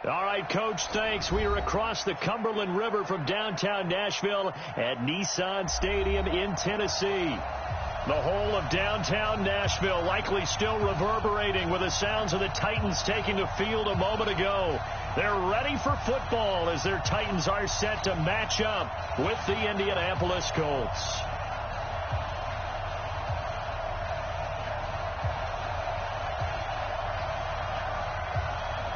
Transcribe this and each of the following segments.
All right, Coach, thanks. We are across the Cumberland River from downtown Nashville at Nissan Stadium in Tennessee. The whole of downtown Nashville likely still reverberating with the sounds of the Titans taking the field a moment ago. They're ready for football as their Titans are set to match up with the Indianapolis Colts.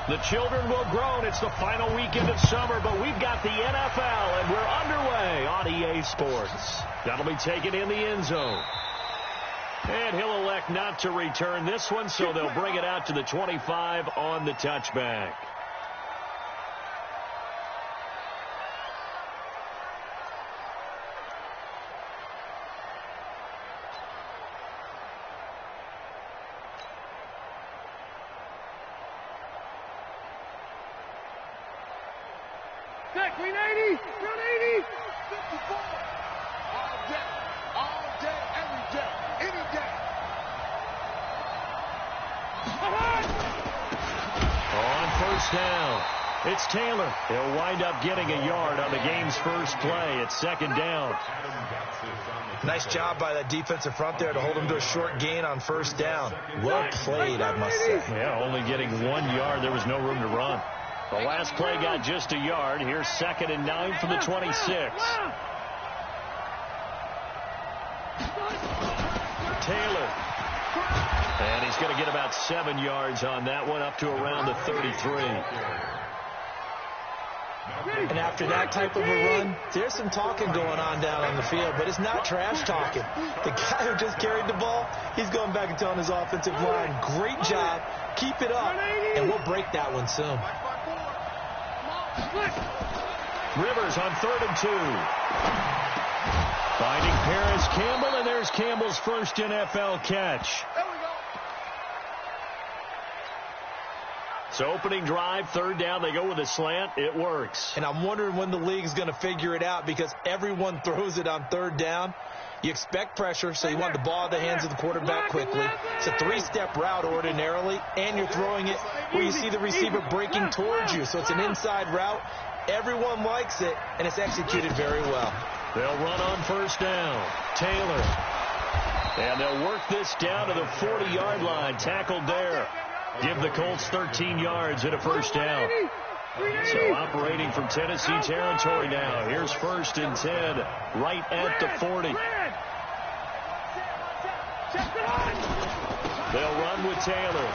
The children will groan. It's the final weekend of summer, but we've got the NFL, and we're underway on EA Sports. That'll be taken in the end zone. And he'll elect not to return this one, so they'll bring it out to the 25 on the touchback. Green 80, green 80, 54. All day, every day, any day. On first down, it's Taylor. He'll wind up getting a yard on the game's first play. It's second down. Nice job by that defensive front there to hold him to a short gain on first down. Well played, I must say. Yeah, only getting 1 yard. There was no room to run. The last play got just a yard. Here's 2nd and 9 from the 26. Taylor. And he's going to get about 7 yards on that one, up to around the 33. And after that type of a run, there's some talking going on down on the field, but it's not trash talking. The guy who just carried the ball, he's going back and telling his offensive line, great job, keep it up, and we'll break that one soon. Rivers on 3rd and 2. Finding Paris Campbell, and there's Campbell's first NFL catch. So opening drive, 3rd down, they go with a slant. It works. And I'm wondering when the league's going to figure it out, because everyone throws it on 3rd down. You expect pressure, so you want the ball in the hands of the quarterback quickly. It's a 3-step route ordinarily, and you're throwing it where you see the receiver breaking towards you. So it's an inside route. Everyone likes it, and it's executed very well. They'll run on first down. Taylor. And they'll work this down to the 40-yard line. Tackled there. Give the Colts 13 yards and a first down. So operating from Tennessee territory now. Here's 1st and 10, right at the 40. They'll run with Taylor.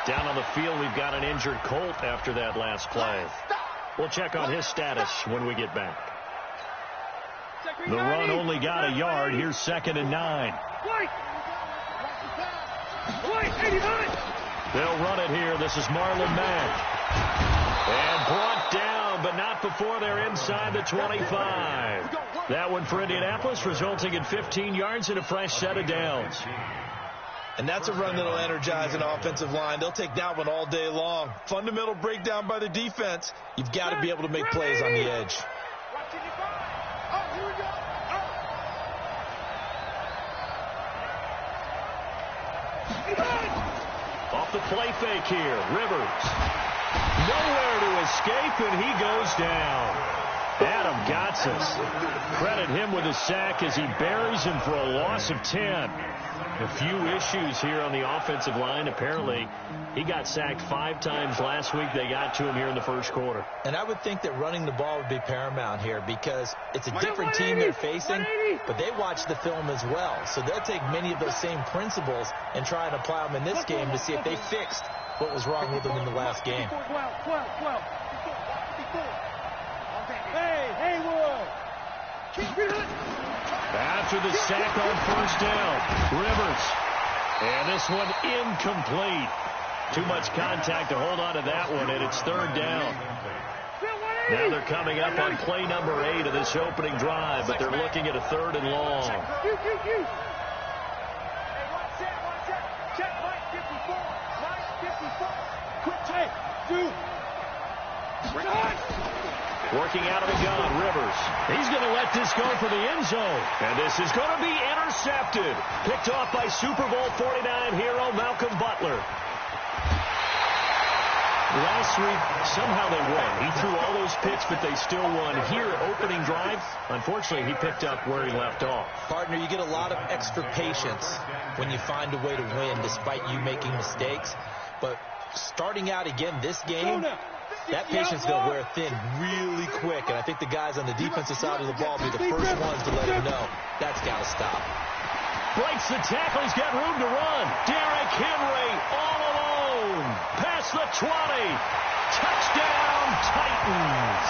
Down on the field, we've got an injured Colt after that last play. We'll check on his status when we get back. The run only got a yard. Here's 2nd and 9. They'll run it here. This is Marlon Mack. And brought down, but not before they're inside the 25. That one for Indianapolis, resulting in 15 yards and a fresh set of downs. And that's a run that'll energize an offensive line. They'll take that one all day long. Fundamental breakdown by the defense. You've got to be able to make plays on the edge. Off the play fake here, Rivers. Nowhere to escape, and he goes down. Adam Gotsis. Credit him with a sack as he buries him for a loss of 10. A few issues here on the offensive line. Apparently, he got sacked 5 times last week. They got to him here in the first quarter. And I would think that running the ball would be paramount here, because it's a different team they're facing, but they watch the film as well. So they'll take many of those same principles and try and apply them in this game to see if they fixed what was wrong with them in the last game. After the sack on first down, Rivers. And this one incomplete. Too much contact to hold on to that one, and it's 3rd down. Now they're coming up on play number 8 of this opening drive, but they're looking at a 3rd and long. Working out of the gun, Rivers. He's going to let this go for the end zone. And this is going to be intercepted. Picked off by Super Bowl 49 hero Malcolm Butler. Last week, somehow they won. He threw all those picks, but they still won. Here, opening drive, unfortunately, he picked up where he left off. Partner, you get a lot of extra patience when you find a way to win despite you making mistakes. But starting out again this game, that patience is going to wear thin really quick. And I think the guys on the defensive side of the ball will be the first ones to let him know that's got to stop. Breaks the tackle. He's got room to run. Derrick Henry all alone. Past the 20. Touchdown, Titans.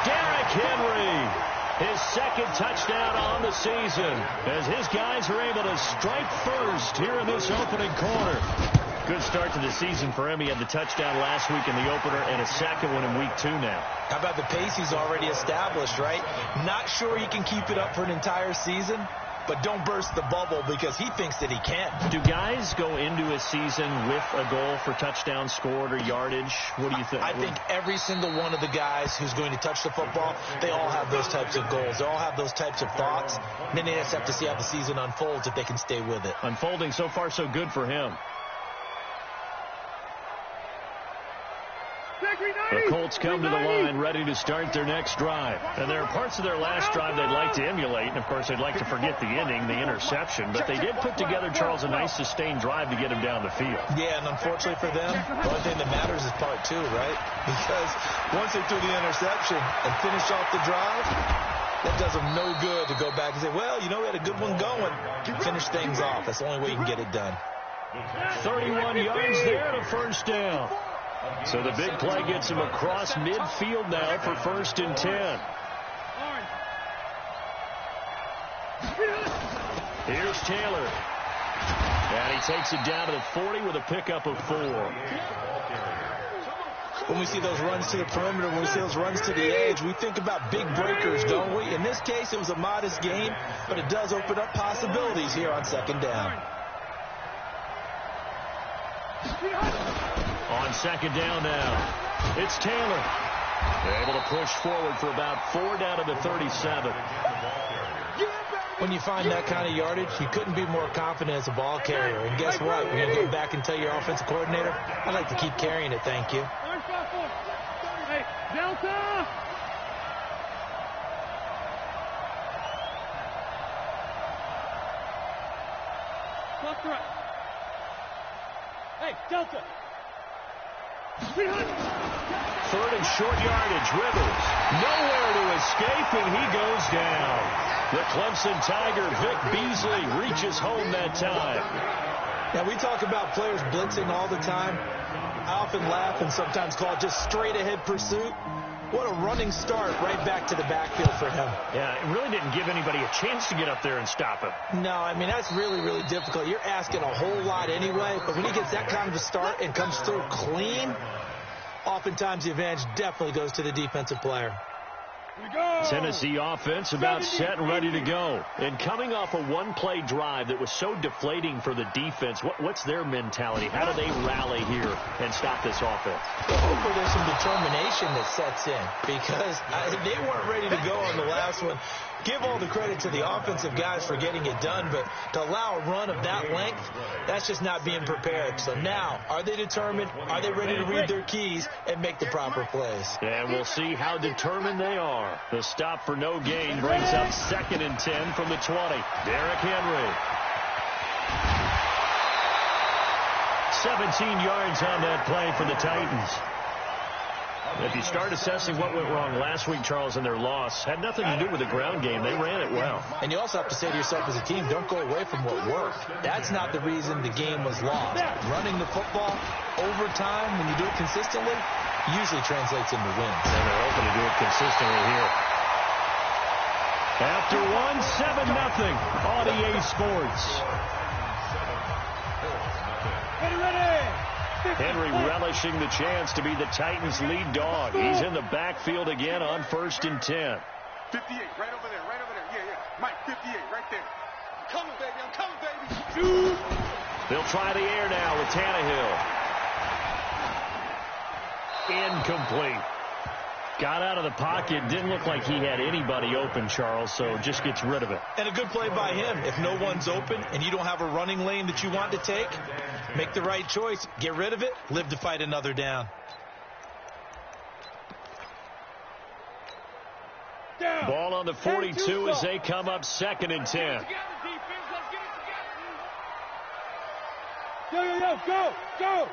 Derrick Henry, his second touchdown on the season, as his guys are able to strike first here in this opening quarter. Good start to the season for him. He had the touchdown last week in the opener and a second one in week 2 now. How about the pace he's already established, right? Not sure he can keep it up for an entire season, but don't burst the bubble because he thinks that he can. Do guys go into a season with a goal for touchdown scored or yardage? What do you think? I think every single one of the guys who's going to touch the football, they all have those types of goals. They all have those types of thoughts. And then they just have to see how the season unfolds if they can stay with it. Unfolding so far so good for him. The Colts come to the line ready to start their next drive. And there are parts of their last drive they'd like to emulate. And, of course, they'd like to forget the ending, the interception. But they did put together, Charles, a nice sustained drive to get him down the field. Yeah, and unfortunately for them, the only thing that matters is part 2, right? Because once they threw the interception and finished off the drive, that does them no good to go back and say, well, you know, we had a good one going. Finish things off. That's the only way you can get it done. 31 yards there to first down. So the big play gets him across midfield now for 1st and 10. Here's Taylor. And he takes it down to the 40 with a pickup of 4. When we see those runs to the perimeter, when we see those runs to the edge, we think about big breakers, don't we? In this case, it was a modest gain, but it does open up possibilities here on 2nd down. On 2nd down now, it's Taylor. They're able to push forward for about 4 down to the 37. When you find that kind of yardage, you couldn't be more confident as a ball carrier. And guess what? You're going to go back and tell your offensive coordinator, I'd like to keep carrying it, thank you. Hey, Delta! Left to right. Hey, Delta! 3rd and short yardage. Rivers nowhere to escape, and he goes down. The Clemson Tiger, Vic Beasley, reaches home that time. Now, we talk about players blitzing all the time. I often laugh and sometimes call it just straight-ahead pursuit. What a running start right back to the backfield for him. Yeah, it really didn't give anybody a chance to get up there and stop him. No, I mean, that's really, really difficult. You're asking a whole lot anyway, but when he gets that kind of a start and comes through clean, oftentimes the advantage definitely goes to the defensive player. Tennessee offense about set and ready to go. And coming off a one-play drive that was so deflating for the defense, what's their mentality? How do they rally here and stop this offense? Well, hopefully there's some determination that sets in because they weren't ready to go on the last one. Give all the credit to the offensive guys for getting it done, but to allow a run of that length, that's just not being prepared. So now, are they determined? Are they ready to read their keys and make the proper plays? And we'll see how determined they are. The stop for no gain brings up 2nd and 10 from the 20. Derrick Henry. 17 yards on that play for the Titans. If you start assessing what went wrong last week, Charles, in their loss, had nothing to do with the ground game. They ran it well. And you also have to say to yourself as a team, don't go away from what worked. That's not the reason the game was lost. Running the football over time, when you do it consistently, usually translates into wins. And they're open to do it consistently here. After 1, 7-0 on EA Sports. Henry relishing the chance to be the Titans' lead dog. He's in the backfield again on 1st and 10. 58, right over there, right over there. Yeah, yeah. Mike, 58, right there. I'm coming, baby, I'm coming, baby. They'll try the air now with Tannehill. Incomplete. Got out of the pocket. Didn't look like he had anybody open, Charles, so just gets rid of it. And a good play by him. If no one's open and you don't have a running lane that you want to take, make the right choice. Get rid of it. Live to fight another down. Ball on the 42 as they come up 2nd and 10. Go, go.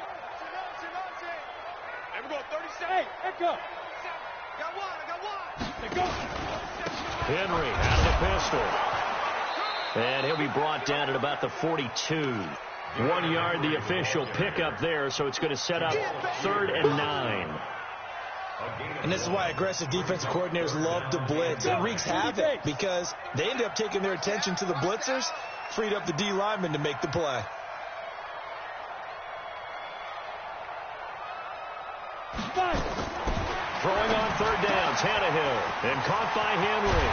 Hey, we're going 30 seconds. Hey, let go. I got one. Henry out of the pistol. And he'll be brought down at about the 42. 1 yard, the official pickup there, so it's going to set up 3rd and 9. And this is why aggressive defensive coordinators love to blitz. It wreaks havoc because they end up taking their attention to the blitzers, freed up the D lineman to make the play. Throwing on 3rd down, Tannehill, and caught by Henry.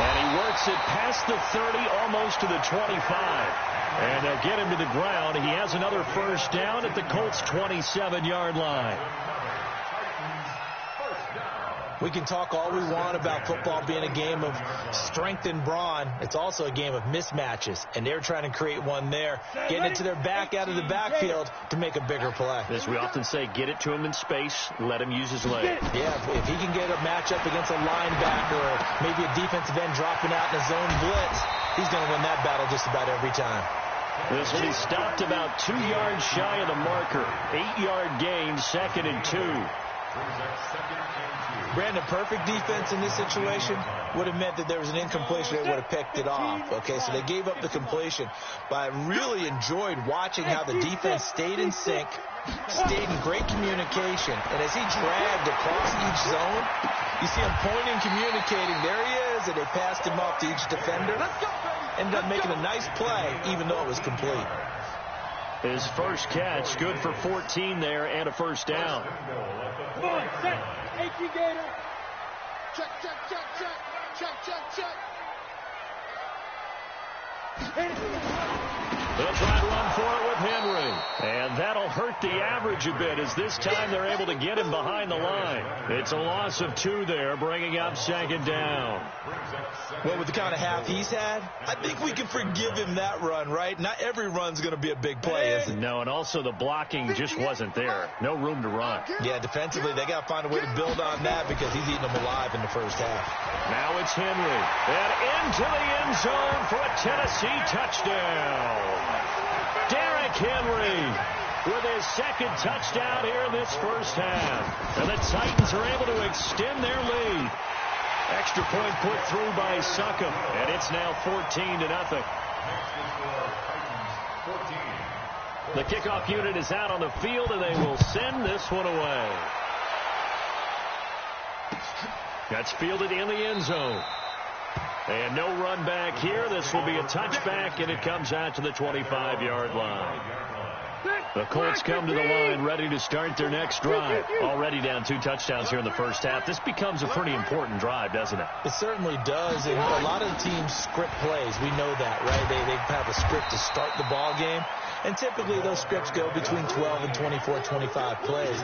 And he works it past the 30, almost to the 25. And they'll get him to the ground. He has another 1st down at the Colts' 27-yard line. We can talk all we want about football being a game of strength and brawn. It's also a game of mismatches, and they're trying to create one there, getting it to their back out of the backfield to make a bigger play. As we often say, get it to him in space, let him use his leg. Yeah, if he can get a matchup against a linebacker or maybe a defensive end dropping out in a zone blitz, he's going to win that battle just about every time. This one he stopped about 2 yards shy of the marker. 8-yard gain, 2nd and 2. Brandon, perfect defense in this situation would have meant that there was an incompletion. They would have picked it off. Okay, so they gave up the completion. But I really enjoyed watching how the defense stayed in sync, stayed in great communication. And as he dragged across each zone, you see him pointing, communicating. There he is, and they passed him off to each defender. Ended up making a nice play, even though it was complete. His first catch, good for 14 there and a 1st down. Come on, set. H.E. Gator. Check. They'll try to run for it with Henry. And that'll hurt the average a bit as this time they're able to get him behind the line. It's a loss of 2 there, bringing up 2nd down. Well, with the kind of half he's had, I think we can forgive him that run, right? Not every run's going to be a big play, is it? No, and also the blocking just wasn't there. No room to run. Yeah, defensively, they got to find a way to build on that because he's eating them alive in the first half. Now it's Henry. And into the end zone for a Tennessee touchdown. Derrick Henry with his 2nd touchdown here in this first half. And the Titans are able to extend their lead. Extra point put through by Succop, and it's now 14-0. The kickoff unit is out on the field, and they will send this one away. That's fielded in the end zone. And no run back here. This will be a touchback, and it comes out to the 25-yard line. The Colts come to the line ready to start their next drive. Already down 2 touchdowns here in the first half. This becomes a pretty important drive, doesn't it? It certainly does, and a lot of the teams script plays. We know that, right? They have a script to start the ball game, and typically those scripts go between 12 and 24, 25 plays.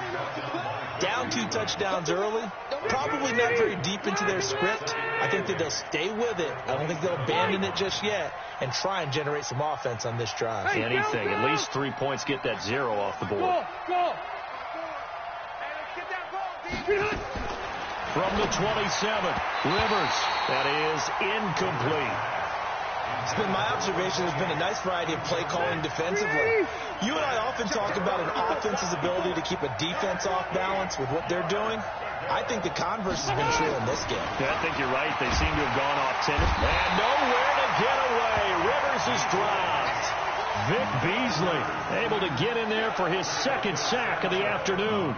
Down 2 touchdowns early, probably not very deep into their script. I think that they'll stay with it. I don't think they'll abandon it just yet and try and generate some offense on this drive. Anything. At least 3 points, get that 0 off the board. Go. From the 27, Rivers. That is incomplete. It's been my observation there's been a nice variety of play calling defensively. You and I often talk about an offense's ability to keep a defense off balance with what they're doing. I think the converse has been true in this game. Yeah, I think you're right. They seem to have gone off timid. And nowhere to get away. Rivers is dropped. Vic Beasley able to get in there for his 2nd sack of the afternoon.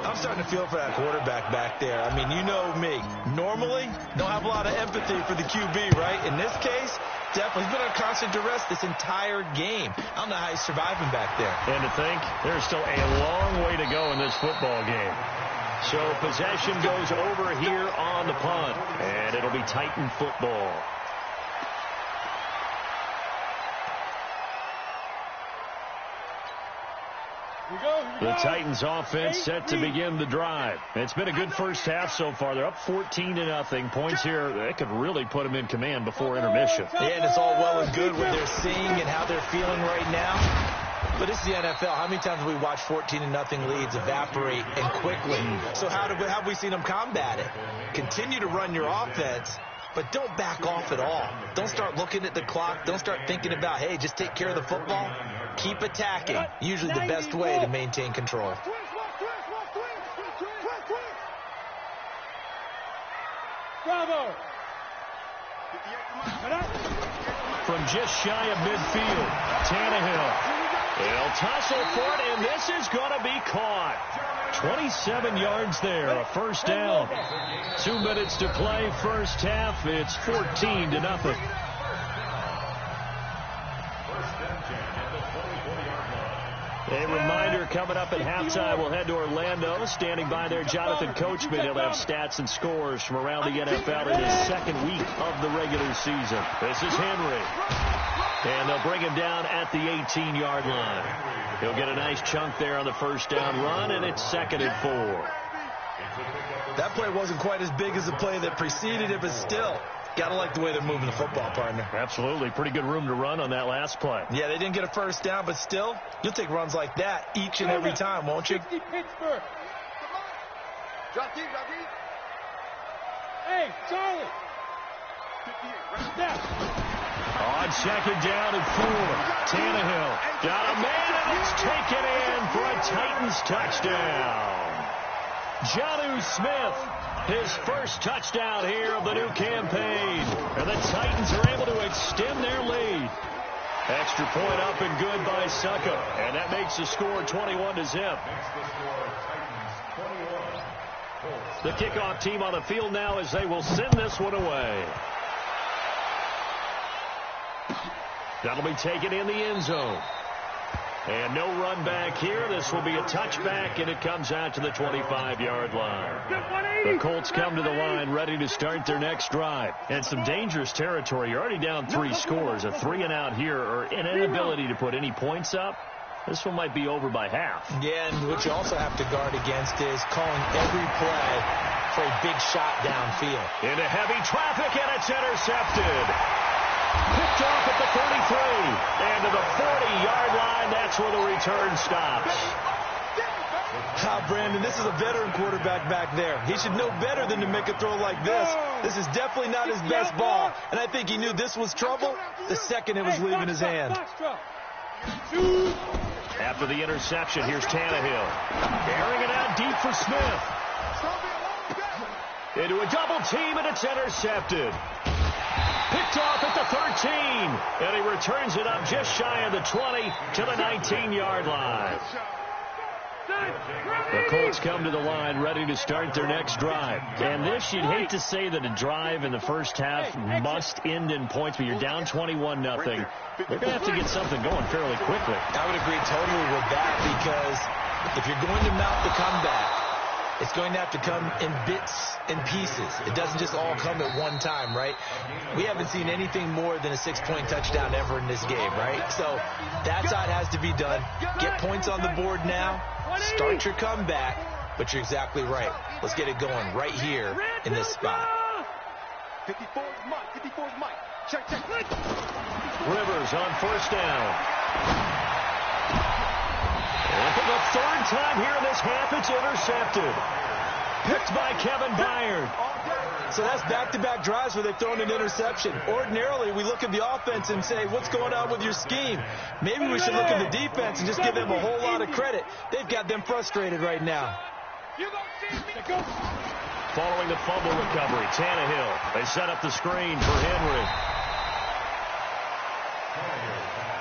I'm starting to feel for that quarterback back there. I mean, you know me. Normally, don't have a lot of empathy for the QB, right? In this case, definitely. He's been under constant duress this entire game. I don't know how he's surviving back there. And to think, there's still a long way to go in this football game. So possession goes over here on the punt, and it'll be Titan football. The Titans offense set to begin the drive. It's been a good first half so far. They're up 14-0. Points here, that could really put them in command before intermission. Yeah, and it's all well and good what they're seeing and how they're feeling right now. But this is the NFL. How many times have we watched 14-0 leads evaporate and quickly? So how have we seen them combat it? Continue to run your offense, but don't back off at all. Don't start looking at the clock. Don't start thinking about, hey, just take care of the football. Keep attacking. Usually the best way to maintain control. Bravo. From just shy of midfield, Tannehill. He'll tussle for it, and this is going to be caught. 27 yards there, a first down. 2 minutes to play, first half. It's 14-0. A reminder, coming up at halftime, we'll head to Orlando. Standing by there, Jonathan Coachman. He'll have stats and scores from around the NFL in his second week of the regular season. This is Henry. And they'll bring him down at the 18-yard line. He'll get a nice chunk there on the first down run, and it's 2nd and 4. That play wasn't quite as big as the play that preceded it, but still, got to like the way they're moving the football, partner. Absolutely. Pretty good room to run on that last play. Yeah, they didn't get a first down, but still, you'll take runs like that each and every time, won't you? Hey, Charlie. On 2nd down and 4, Tannehill got a man, and it's taken in for a Titans touchdown. Jonnu Smith, his first touchdown here of the new campaign. And the Titans are able to extend their lead. Extra point up and good by Suckup. And that makes the score 21-0. The kickoff team on the field now as they will send this one away. That'll be taken in the end zone. And no run back here. This will be a touchback, and it comes out to the 25-yard line. The Colts come to the line ready to start their next drive. And some dangerous territory. You're already down 3 scores. A 3-and-out here, or an inability to put any points up. This one might be over by half. Yeah, and what you also have to guard against is calling every play for a big shot downfield. Into heavy traffic, and it's intercepted. Picked off at the 33, and to the 40-yard line, that's where the return stops. Brandon, this is a veteran quarterback back there. He should know better than to make a throw like this. This is definitely not his best ball, and I think he knew this was trouble the second it was leaving his hand. After the interception, here's Tannehill. Airing it out deep for Smith. Into a double team, and it's intercepted. Picked off at the 13, and he returns it up just shy of the 20 to the 19-yard line. The Colts come to the line ready to start their next drive. And this, you'd hate to say that a drive in the first half must end in points, but you're down 21-0. They're going to have to get something going fairly quickly. I would agree totally with that, because if you're going to mount the comeback, it's going to have to come in bits and pieces. It doesn't just all come at one time, right? We haven't seen anything more than a 6-point touchdown ever in this game, right? So that's how it has to be done. Get points on the board now. Start your comeback. But you're exactly right. Let's get it going right here in this spot. 54's Mike. 54's Mike. Check. Rivers on first down. And for the 3rd time here in this half, it's intercepted. Picked by Kevin Byard. So that's back-to-back drives where they've thrown an interception. Ordinarily, we look at the offense and say, what's going on with your scheme? Maybe we should look at the defense and just give them a whole lot of credit. They've got them frustrated right now. Following the fumble recovery, Tannehill. They set up the screen for Henry.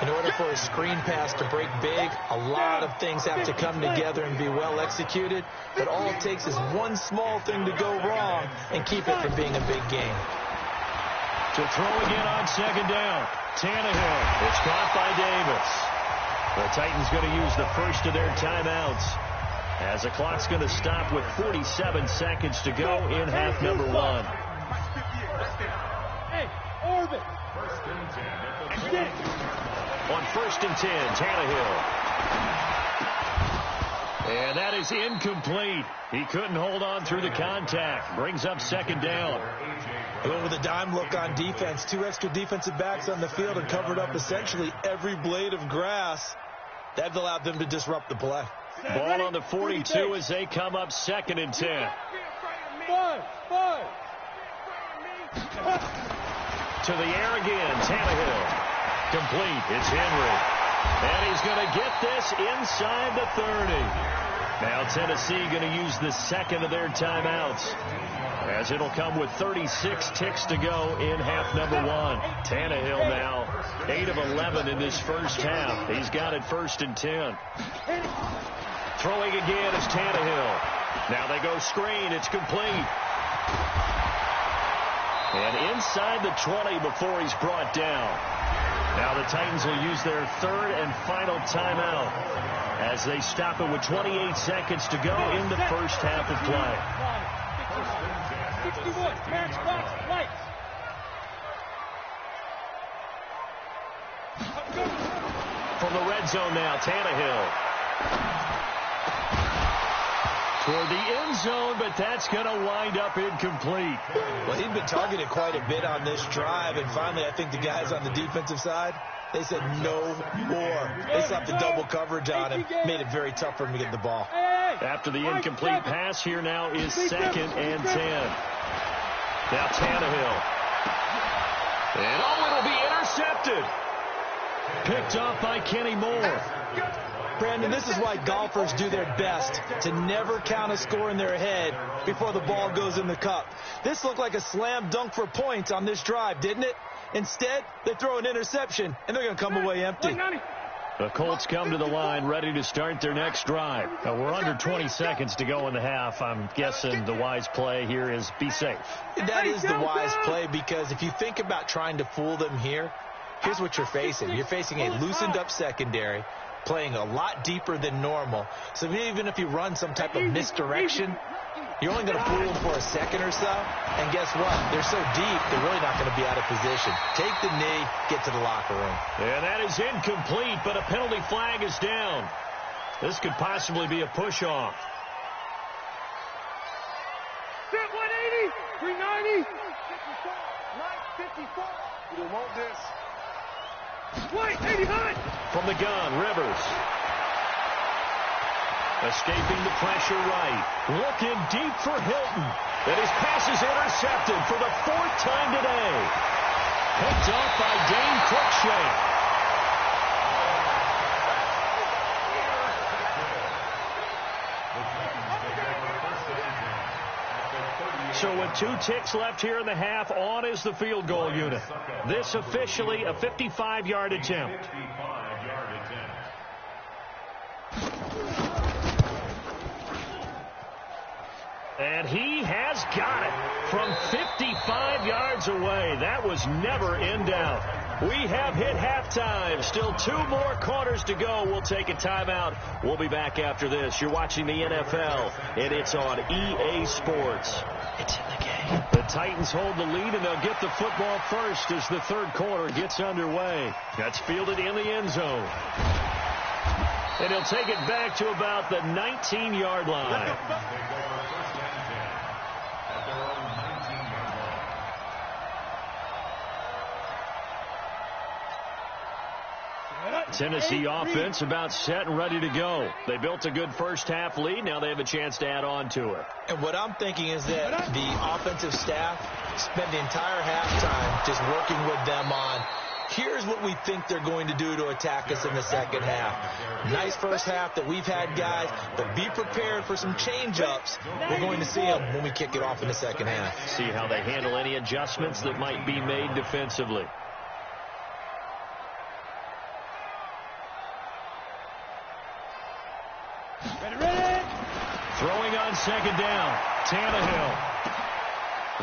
In order for a screen pass to break big, a lot of things have to come together and be well executed. But all it takes is one small thing to go wrong and keep it from being a big game. To throw again on 2nd down. Tannehill. It's caught by Davis. The Titans going to use the first of their timeouts, as the clock's going to stop with 47 seconds to go in half number 1. Hey, orbit. On 1st and 10, Tannehill. And that is incomplete. He couldn't hold on through the contact. Brings up second down. Going with a dime look on defense. 2 extra defensive backs on the field and covered up essentially every blade of grass. That allowed them to disrupt the play. Ball on the 42 as they come up 2nd and 10. To the air again, Tannehill. Complete. It's Henry. And he's going to get this inside the 30. Now Tennessee going to use the second of their timeouts, as it'll come with 36 ticks to go in half number 1. Tannehill now 8 of 11 in this first half. He's got it 1st and 10. Throwing again is Tannehill. Now they go screen. It's complete. And inside the 20 before he's brought down. Now the Titans will use their 3rd and final timeout as they stop it with 28 seconds to go in the first half of play. 61, match, box, lights. From the red zone now, Tannehill. Toward the end zone, but that's going to wind up incomplete. Well, he'd been targeted quite a bit on this drive, and finally I think the guys on the defensive side, they said no more. They slapped the double coverage on him, made it very tough for him to get the ball. After the incomplete pass, here now is 2nd and 10. Now Tannehill. And it'll be intercepted. Picked off by Kenny Moore. Brandon, this is why golfers do their best to never count a score in their head before the ball goes in the cup. This looked like a slam dunk for points on this drive, didn't it? Instead, they throw an interception, and they're going to come away empty. The Colts come to the line ready to start their next drive. We're under 20 seconds to go in the half. I'm guessing the wise play here is be safe. That is the wise play, because if you think about trying to fool them here, here's what you're facing. You're facing a loosened up secondary, playing a lot deeper than normal. So even if you run some type of misdirection, you're only going to fool them for a second or so. And guess what? They're so deep, they're really not going to be out of position. Take the knee, get to the locker room. And that is incomplete, but a penalty flag is down. This could possibly be a push-off. Set 180, 390, 54. You don't want this. White, 89. From the gun, Rivers. Escaping the pressure right. Looking deep for Hilton. And his pass is intercepted for the 4th time today. Picked off by Dane Cruikshank. So with 2 ticks left here in the half, on is the field goal unit. This officially a 55-yard attempt. And he has got it from 55 yards away. That was never in doubt. We have hit halftime. Still 2 more quarters to go. We'll take a timeout. We'll be back after this. You're watching the NFL, and it's on EA Sports. It's in the game. The Titans hold the lead, and they'll get the football first as the 3rd quarter gets underway. That's fielded in the end zone. And he'll take it back to about the 19-yard line. Tennessee offense about set and ready to go. They built a good first half lead. Now they have a chance to add on to it. And what I'm thinking is that the offensive staff spent the entire halftime just working with them on, here's what we think they're going to do to attack us in the second half. Nice first half that we've had, guys, but be prepared for some change-ups. We're going to see them when we kick it off in the second half. See how they handle any adjustments that might be made defensively. Throwing on second down, Tannehill.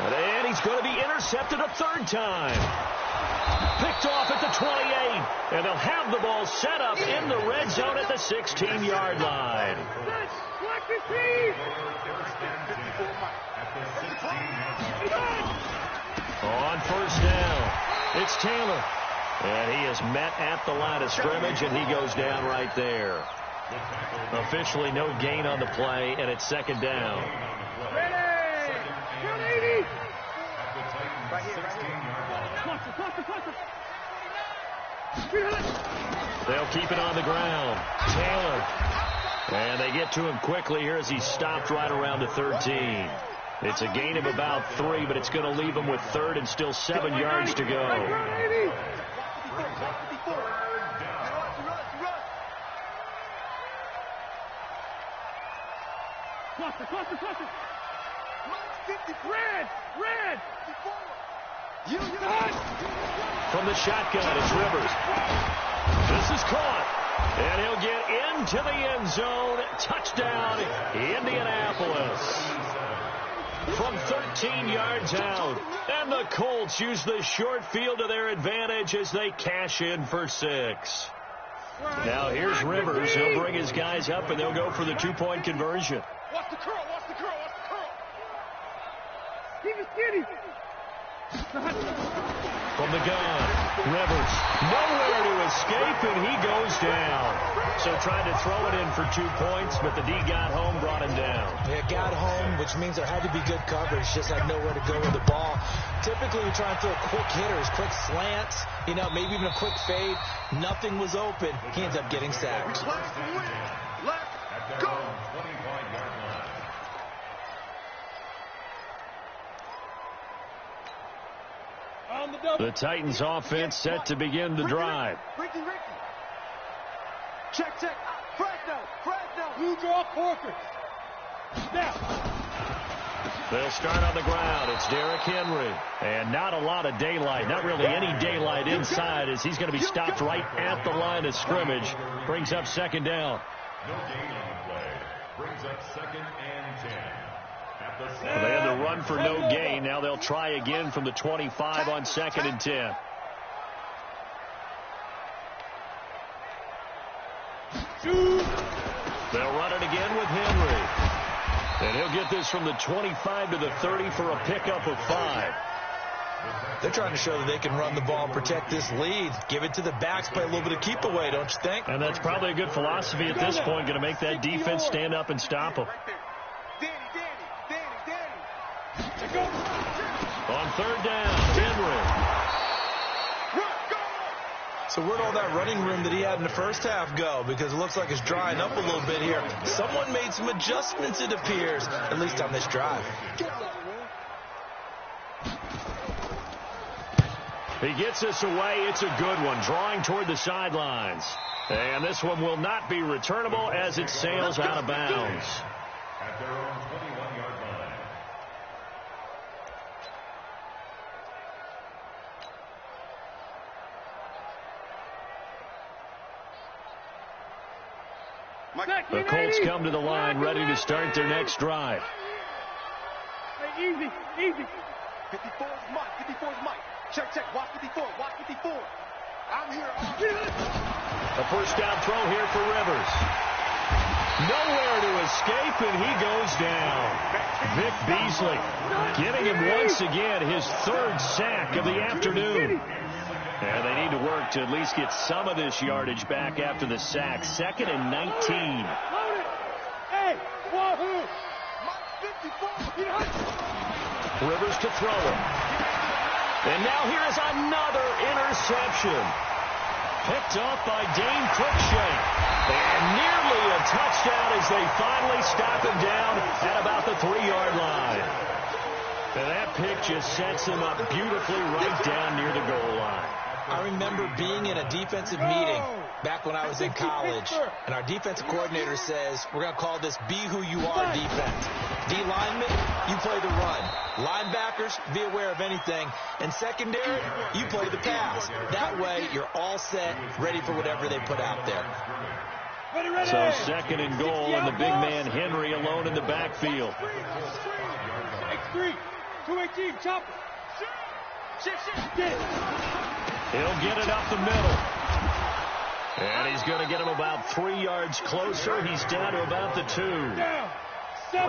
And he's going to be intercepted a 3rd time. Picked off at the 28. And they'll have the ball set up in the red zone at the 16-yard line. On 1st down, it's Taylor. And he is met at the line of scrimmage, and he goes down right there. A Officially no gain on the play, and it's second down. They'll keep it on the ground. Taylor. And they get to him quickly here as he's stopped right around the 13. It's a gain of about 3, but it's going to leave him with third and still 7 yards to go. Red! From the shotgun, it's Rivers. This is caught. And he'll get into the end zone. Touchdown, Indianapolis. From 13 yards out. And the Colts use the short field to their advantage as they cash in for 6. Now here's Rivers. He'll bring his guys up, and they'll go for the 2-point conversion. Watch the curl. Keep it skinny. From the gun, Rivers, nowhere to escape, and he goes down. So tried to throw it in for 2 points, but the D got home, brought him down. Yeah, got home, which means there had to be good coverage, just had nowhere to go with the ball. Typically, we try and throw quick hitters, quick slants, maybe even a quick fade. Nothing was open. He ends up getting sacked. Let's go. The Titans offense set to begin the drive. Ricky. Check. Fresno. You draw Corker. Now. They'll start on the ground. It's Derrick Henry. And not a lot of daylight. Not really any daylight inside as he's going to be stopped right at the line of scrimmage. Brings up second down. No gain on the play. Brings up 2nd and 10. They had to run for no gain. Now they'll try again from the 25 on 2nd and 10. They'll run it again with Henry. And he'll get this from the 25 to the 30 for a pickup of 5. They're trying to show that they can run the ball and protect this lead. Give it to the backs, play a little bit of keep away, don't you think? And that's probably a good philosophy at this point, going to make that defense stand up and stop them. On 3rd down, Henry. So where'd all that running room that he had in the first half go? Because it looks like it's drying up a little bit here. Someone made some adjustments, it appears, at least on this drive. He gets us away. It's a good one, drawing toward the sidelines. And this one will not be returnable as it sails out of bounds. At their own 21-yard line. The Colts come to the line, ready to start their next drive. Easy. 54's Mike. Check. Watch 54. I'm here. A first down throw here for Rivers. Nowhere to escape, and he goes down. Vic Beasley getting him once again, his 3rd sack of the afternoon. And they need to work to at least get some of this yardage back after the sack. 2nd and 19. Rivers to throw it. And now here is another interception. Picked off by Dane Cruikshank. And nearly a touchdown as they finally stop him down at about the 3-yard line. And that pick just sets him up beautifully right down near the goal line. I remember being in a defensive meeting back when I was in college, and our defensive coordinator says, we're going to call this Be Who You Are defense. D linemen, you play the run. Linebackers, be aware of anything. And secondary, you play the pass. That way, you're all set, ready for whatever they put out there. So 2nd and goal, and the big man Henry alone in the backfield. X3, 218, chopper. He'll get it up the middle. And he's going to get him about 3 yards closer. He's down to about the 2.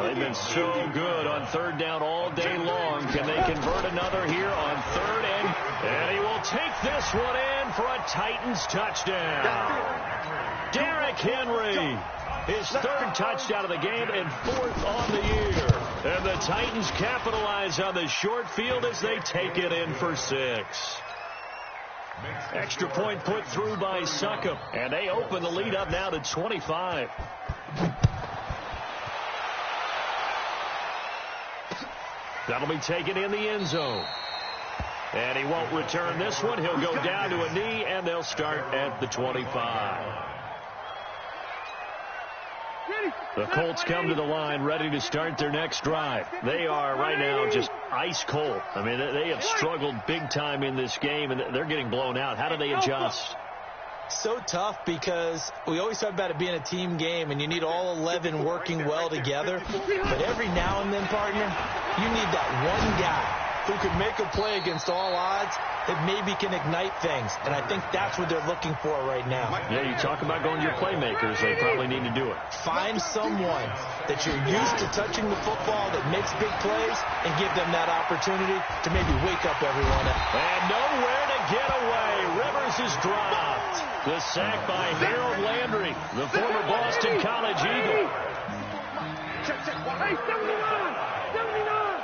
They've been so good on 3rd down all day long. Can they convert another here on 3rd? And he will take this one in for a Titans touchdown. Derrick Henry His third touchdown of the game and fourth on the year. And the Titans capitalize on the short field as they take it in for 6. Extra point put through by Succop, and they open the lead up now to 25. That'll be taken in the end zone. And he won't return this one. He'll go down to a knee, and they'll start at the 25. The Colts come to the line ready to start their next drive. They are right now just ice cold. I mean, they have struggled big time in this game, and they're getting blown out. How do they adjust? So tough because we always talk about it being a team game, and you need all 11 working well together. But every now and then, partner, you need that one guy who can make a play against all odds that maybe can ignite things. And I think that's what they're looking for right now. Yeah, you talk about going to your playmakers. They probably need to do it. Find someone that you're used to touching the football that makes big plays and give them that opportunity to maybe wake up everyone up. And nowhere to get away. Rivers is dropped. The sack by Harold Landry, the former Boston College Eagle. Check. Hey, 79! 79!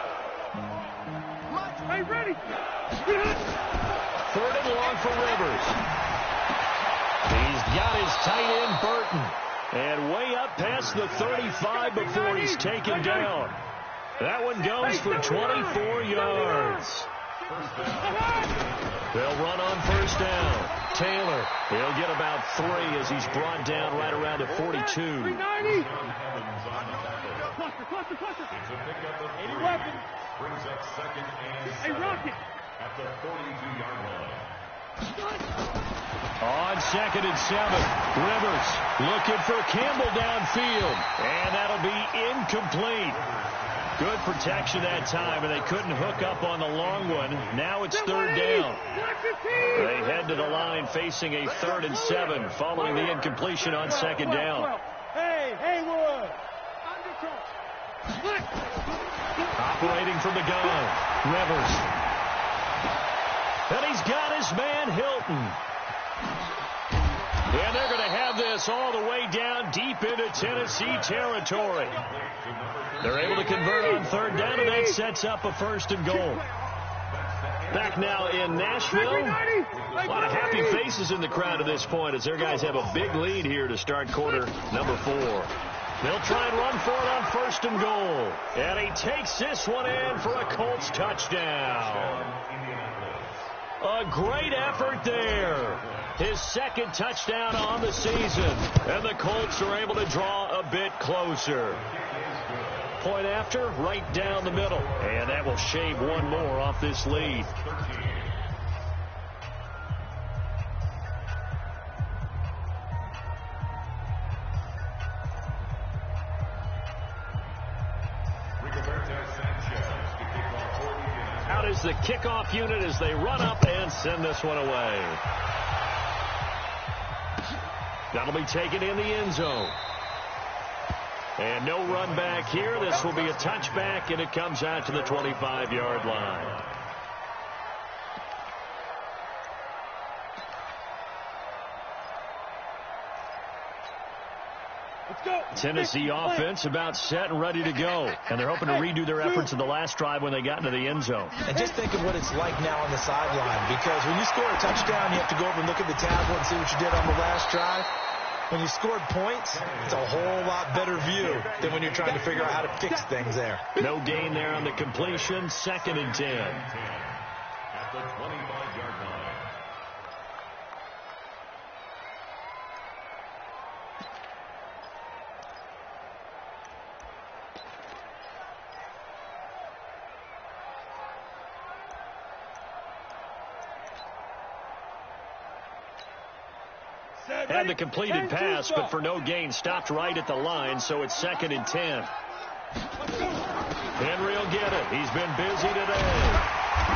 Hey, ready! Third and long for Rivers. He's got his tight end, Burton. And way up past the 35 before he's taken down. That one goes for 24 yards. They'll run on first down. Taylor, he'll get about 3 as he's brought down right around the 42. 390! Cluster. 80 weapons. Brings up second and 7 at the 42-yard line. On second and 7, Rivers looking for Campbell downfield. And that'll be incomplete. Good protection that time, and they couldn't hook up on the long one. Now it's third down. They head to the line facing a 3rd and 7 following the incompletion on second down. Hey, Haywood! Operating from the gun, Rivers. And he's got his man, Hilton. And they're going to have this all the way down deep into Tennessee territory. They're able to convert on third down, and that sets up a 1st and goal. Back now in Nashville. A lot of happy faces in the crowd at this point as their guys have a big lead here to start quarter number 4. They'll try and run for it on 1st and goal. And he takes this one in for a Colts touchdown. A great effort there. His 2nd touchdown on the season. And the Colts are able to draw a bit closer. Point after, right down the middle. And that will shave one more off this lead. Out is the kickoff unit as they run up and send this one away. That'll be taken in the end zone. And no run back here. This will be a touchback, and it comes out to the 25-yard line. Tennessee offense about set and ready to go. And they're hoping to redo their efforts in the last drive when they got into the end zone. And just think of what it's like now on the sideline, because when you score a touchdown, you have to go over and look at the tablet and see what you did on the last drive. When you scored points, it's a whole lot better view than when you're trying to figure out how to fix things there. No gain there on the completion. 2nd and 10. At the 25-yard line. Had the completed pass, but for no gain, stopped right at the line, so it's 2nd and 10. Henry will get it. He's been busy today.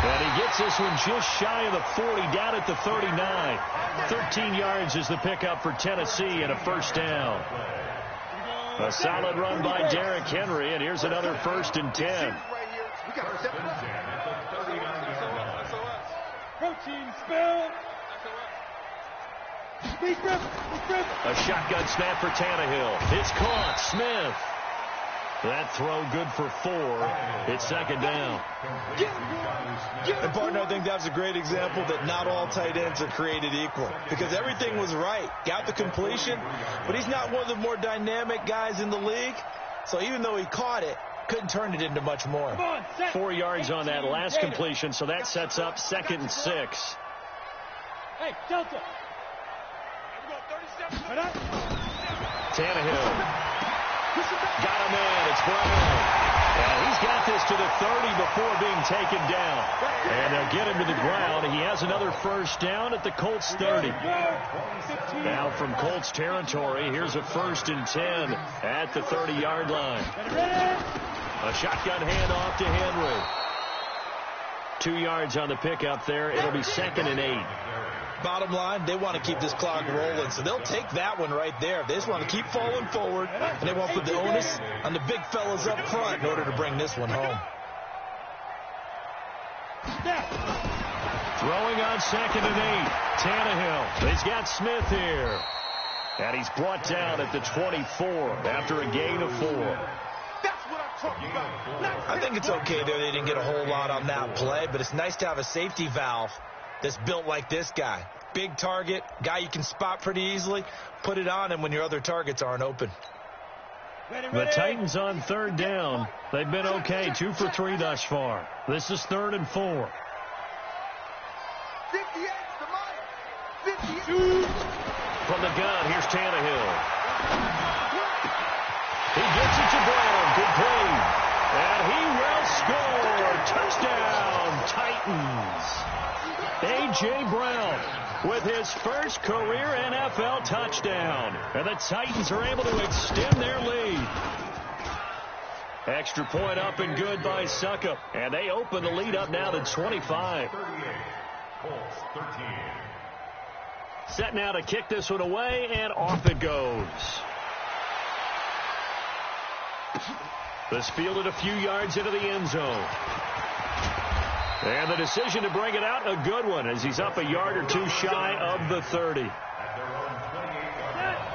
And he gets this one just shy of the 40, down at the 39. 13 yards is the pickup for Tennessee and a 1st down. A solid run by Derrick Henry, and here's another 1st and 10. Protein spill. A shotgun snap for Tannehill. It's caught. Smith. That throw good for 4. It's second down. And, partner, I think that was a great example that not all tight ends are created equal, because everything was right. Got the completion, but he's not one of the more dynamic guys in the league. So even though he caught it, couldn't turn it into much more. 4 yards on that last completion, so that sets up 2nd and 6. Hey, Delta. Tannehill. Got a man. It's Brown. And he's got this to the 30 before being taken down. And they'll get him to the ground. He has another first down at the Colts 30. Now from Colts territory, here's a 1st and 10 at the 30-yard line. A shotgun handoff to Henry. 2 yards on the pickup there. It'll be 2nd and 8. Bottom line, they want to keep this clock rolling, so they'll take that one right there. They just want to keep falling forward, and they want to put the onus on the big fellas up front in order to bring this one home. Throwing on 2nd and 8. Tannehill. He's got Smith here. And he's brought down at the 24 after a gain of 4. I think it's okay there they didn't get a whole lot on that play, but it's nice to have a safety valve that's built like this guy. Big target, guy you can spot pretty easily. Put it on him when your other targets aren't open. The Titans on 3rd down. They've been okay, 2 for 3 thus far. This is 3rd and 4. 58. From the gun, here's Tannehill. He gets it to Brown. Good play. And he will score. Touchdown, Titans. A.J. Brown with his first career NFL touchdown. And the Titans are able to extend their lead. Extra point up and good by Suckup. And they open the lead up now to 25. 38. Colts 13. Set now to kick this one away, and off it goes. This fielded a few yards into the end zone. And the decision to bring it out, a good one, as he's up a yard or 2 shy of the 30.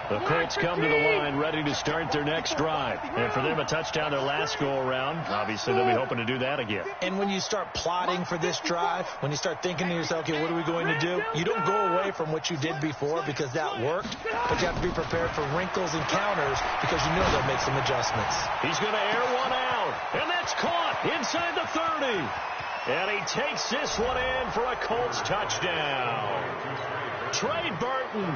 The Colts come to the line ready to start their next drive. And for them, a touchdown their last go-around. Obviously, they'll be hoping to do that again. And when you start plotting for this drive, when you start thinking to yourself, okay, what are we going to do? You don't go away from what you did before because that worked, but you have to be prepared for wrinkles and counters because you know they'll make some adjustments. He's going to air one out, and that's caught inside the 30. And he takes this one in for a Colts touchdown. Trey Burton,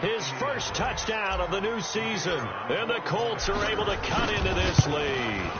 his first touchdown of the new season. And the Colts are able to cut into this lead.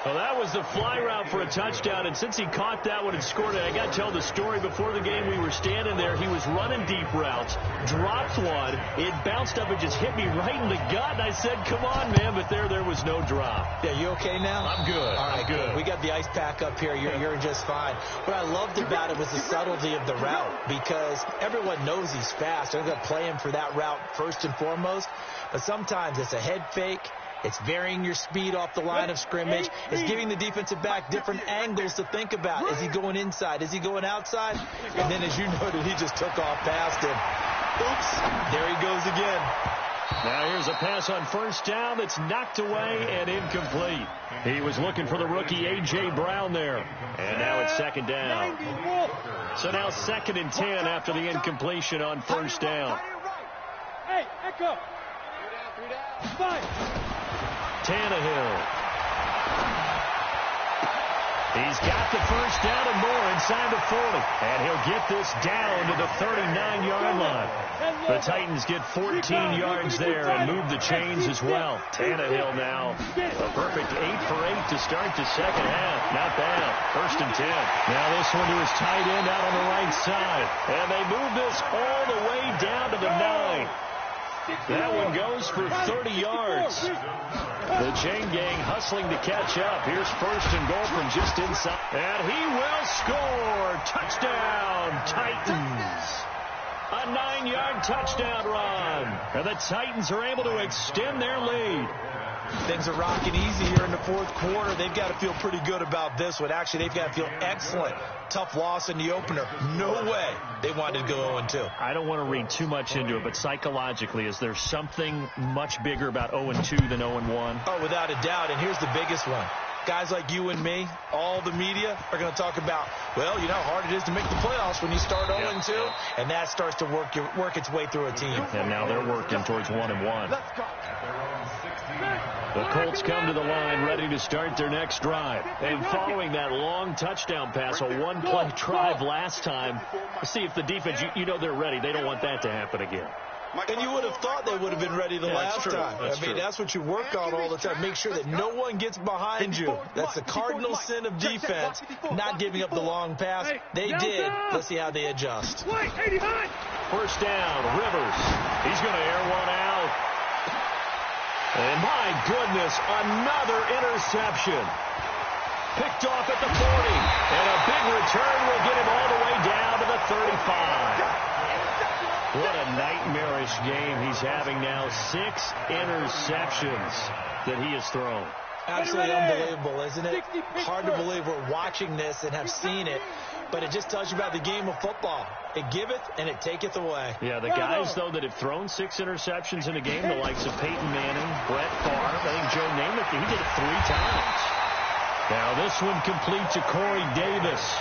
Well, that was the fly route for a touchdown, and since he caught that one and scored it, I got to tell the story. Before the game, we were standing there. He was running deep routes, dropped one. It bounced up and just hit me right in the gut, and I said, come on, man, but there was no drop. Yeah, you okay now? I'm good. All right, I'm good. We got the ice pack up here. You're just fine. What I loved about it was the subtlety of the route because everyone knows he's fast. They're going to play him for that route first and foremost, but sometimes it's a head fake. It's varying your speed off the line of scrimmage. It's giving the defensive back different angles to think about. Is he going inside? Is he going outside? And then, as you noted, he just took off past him. Oops, there he goes again. Now here's a pass on first down that's knocked away and incomplete. He was looking for the rookie A.J. Brown there. And now it's 2nd down. So now 2nd and 10 after the incompletion on first down. Hey, Echo. Five. Tannehill. He's got the first down and more inside the 40. And he'll get this down to the 39-yard line. The Titans get 14 yards there and move the chains as well. Tannehill now a perfect 8 for 8 to start the second half. Not bad. 1st and 10. Now this one to his tight end out on the right side. And they move this all the way down to the 9. That one goes for 30 yards. The chain gang hustling to catch up. Here's 1st and goal from just inside. And he will score. Touchdown, Titans. A 9-yard touchdown run. And the Titans are able to extend their lead. Things are rocking easy here in the fourth quarter. They've got to feel pretty good about this one. Actually, they've got to feel excellent. Tough loss in the opener. No way they wanted to go 0-2. I don't want to read too much into it, but psychologically, is there something much bigger about 0-2 than 0-1? Oh, without a doubt, and here's the biggest one. Guys like you and me, all the media, are going to talk about, well, you know how hard it is to make the playoffs when you start 0-2, and that starts to work its way through a team. And now they're working towards 1-1. Let's go. The Colts come to the line ready to start their next drive. And following that long touchdown pass, a one-play drive last time, see if the defense, you know they're ready. They don't want that to happen again. And you would have thought they would have been ready the last time. That's what you work on all the time. Make sure that no one gets behind you. That's the cardinal sin of defense, not giving up the long pass. They did. Let's see how they adjust. First down, Rivers. He's going to air one out. And my goodness, another interception. Picked off at the 40. And a big return will get him all the way down to the 35. What a nightmarish game he's having now. 6 interceptions that he has thrown. Absolutely unbelievable, isn't it? Hard to believe we're watching this and have seen it, but it just tells you about the game of football. It giveth and it taketh away. Yeah, the guys, though, that have thrown 6 interceptions in a game, the likes of Peyton Manning, Brett Favre, I think Joe Namath, he did it 3 times. Now this one complete to Corey Davis.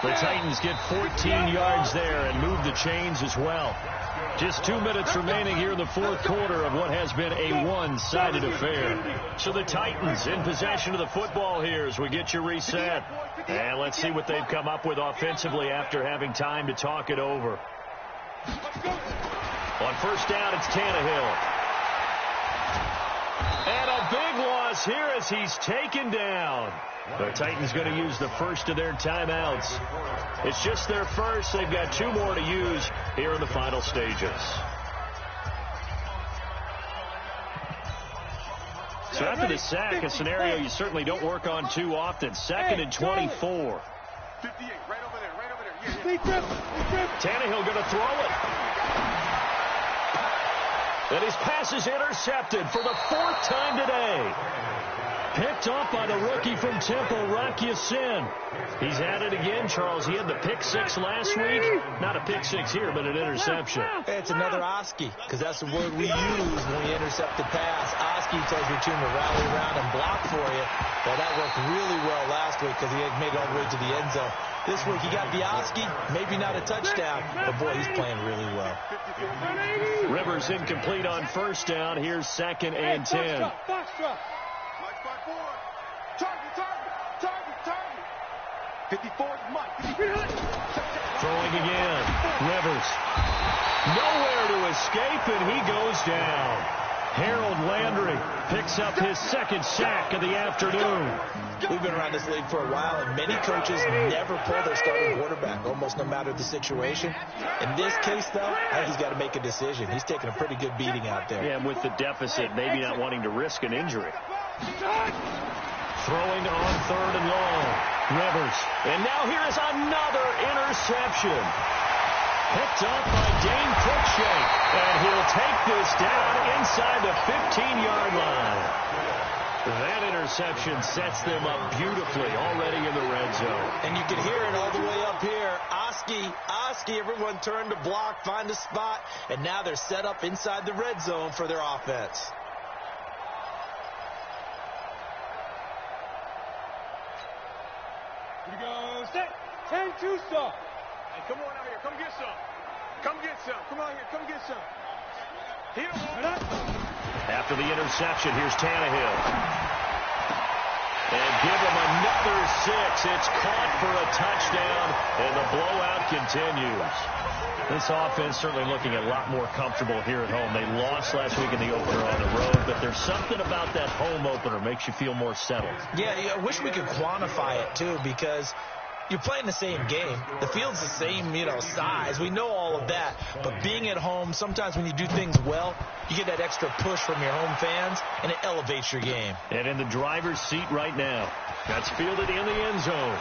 The Titans get 14 yards there and move the chains as well. Just 2 minutes remaining here in the fourth quarter of what has been a one-sided affair. So the Titans in possession of the football here as we get you reset. And let's see what they've come up with offensively after having time to talk it over. On first down, it's Tannehill. And a big loss here as he's taken down. The Titans going to use the first of their timeouts. It's just their first. They've got 2 more to use here in the final stages. So after the sack, a scenario you certainly don't work on too often. 2nd and 24. 58, right over there, right over there. Yeah. Tannehill going to throw it. And his pass is intercepted for the 4th time today. Picked off by the rookie from Temple, Rocky Sin. He's at it again, Charles. He had the pick 6 last week. Not a pick 6 here, but an interception. It's another Oski, because that's the word we use when we intercept the pass. Oski tells your team to rally around and block for you. Well, that worked really well last week because he had made it all the way to the end zone. This week he got the Oski, maybe not a touchdown, but boy, he's playing really well. Rivers incomplete on first down. Here's 2nd and 10. Target. 54 is Mike. Throwing again. Rivers. Nowhere to escape, and he goes down. Harold Landry picks up his 2nd sack of the afternoon. We've been around this league for a while, and many coaches never pull their starting quarterback, almost no matter the situation. In this case, though, I think he's got to make a decision. He's taking a pretty good beating out there. Yeah, and with the deficit, maybe not wanting to risk an injury. Throwing on 3rd and long. Rivers. And now here is another interception. Picked up by Dane Cruikshank. And he'll take this down inside the 15-yard line. That interception sets them up beautifully already in the red zone. And you can hear it all the way up here. Oski, everyone turned to block, find a spot, and now they're set up inside the red zone for their offense. Here we go. Set. 10-2 stop. Hey, come on out here. Come get some. Come get some. Come on here. Come get some. After the interception, here's Tannehill. And give him another 6. It's caught for a touchdown, and the blowout continues. This offense certainly looking a lot more comfortable here at home. They lost last week in the opener on the road, but there's something about that home opener makes you feel more settled. Yeah, I wish we could quantify it, too, because you're playing the same game. The field's the same, size. We know all of that. But being at home, sometimes when you do things well, you get that extra push from your home fans, and it elevates your game. And in the driver's seat right now. That's fielded in the end zone.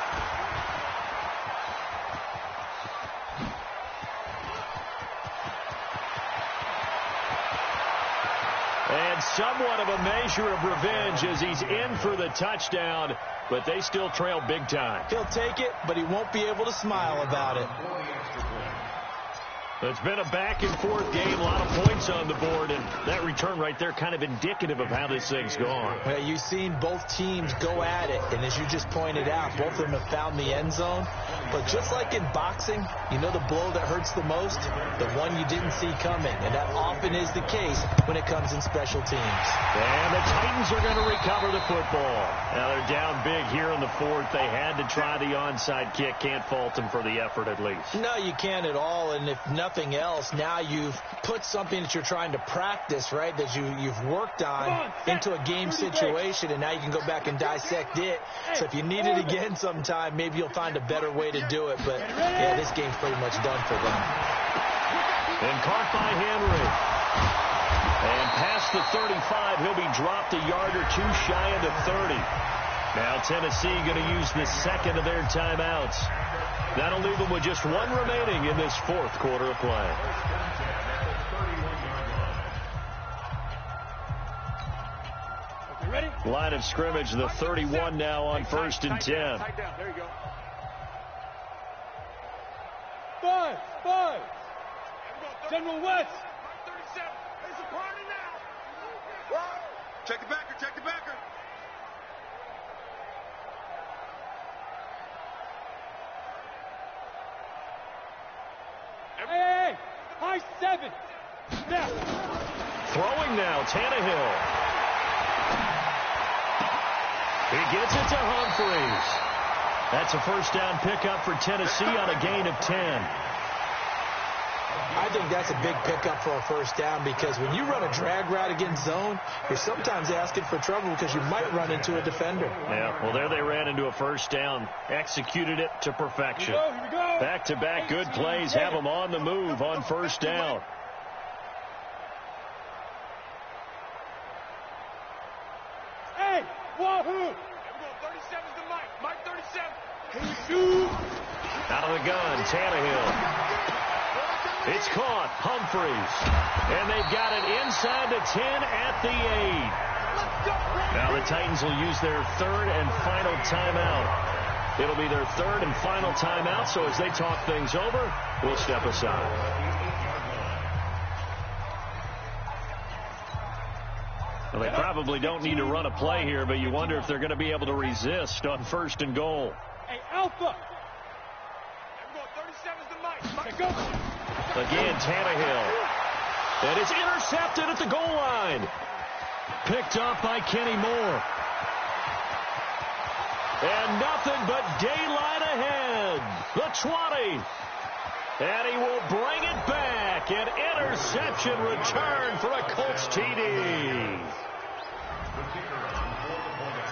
And And somewhat of a measure of revenge as he's in for the touchdown, but they still trail big time. He'll take it, but he won't be able to smile about it. It's been a back-and-forth game, a lot of points on the board, and that return right there kind of indicative of how this thing's gone. Well, you've seen both teams go at it, and as you just pointed out, both of them have found the end zone. But just like in boxing, you know the blow that hurts the most? The one you didn't see coming, and that often is the case when it comes in special teams. And the Titans are going to recover the football. Now they're down big here in the fourth. They had to try the onside kick. Can't fault them for the effort at least. No, you can't at all, and if nothing else, now you've put something that you're trying to practice, right, that you've worked on into a game situation, and now you can go back and dissect it. So if you need it again sometime, maybe you'll find a better way to do it. But, yeah, this game's pretty much done for them. And caught by Henry. And past the 35, he'll be dropped a yard or two shy of the 30. Now Tennessee going to use the second of their timeouts. That'll leave them with just one remaining in this fourth quarter of play. Ready? Line of scrimmage, the 31 now on 1st and 10. There you go. 5. General West. 37. It's a party now. Check the backer. Check the backer. Hey. High 7. Now. Throwing now, Tannehill. He gets it to Humphreys. That's a first down pickup for Tennessee on a gain of 10. I think that's a big pickup for a first down because when you run a drag route against zone, you're sometimes asking for trouble because you might run into a defender. Yeah, well, there they ran into a first down, executed it to perfection. Here we go. Back-to-back good plays have them on the move on first down. Hey, wahoo! 37's the Mike. Mike 37. Can you shoot? Out of the gun, Tannehill. It's caught, Humphreys. And they've got it inside the 10 at the 8. Now the Titans will use their third and final timeout. It'll be their third and final timeout, so as they talk things over, we'll step aside. Well, they probably don't need to run a play here, but you wonder if they're going to be able to resist on 1st and goal. Hey, Alpha. 37's the Mike. Go. Again, Tannehill. And it's intercepted at the goal line. Picked up by Kenny Moore. And nothing but daylight ahead. The 20. And he will bring it back. An interception return for a Colts TD.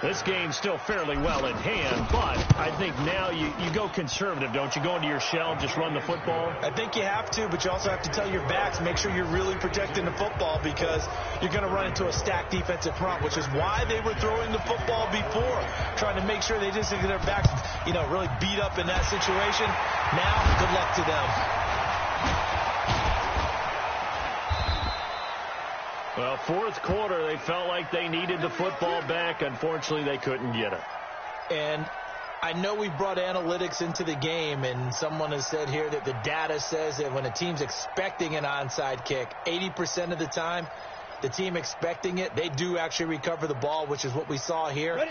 This game's still fairly well in hand, but I think now you go conservative, don't you? Go into your shell and just run the football? I think you have to, but you also have to tell your backs, make sure you're really protecting the football because you're going to run into a stacked defensive front, which is why they were throwing the football before, trying to make sure they didn't get their backs, really beat up in that situation. Now, good luck to them. Well, fourth quarter, they felt like they needed the football back. Unfortunately, they couldn't get it. And I know we brought analytics into the game, and someone has said here that the data says that when a team's expecting an onside kick, 80% of the time, the team expecting it, they do actually recover the ball, which is what we saw here.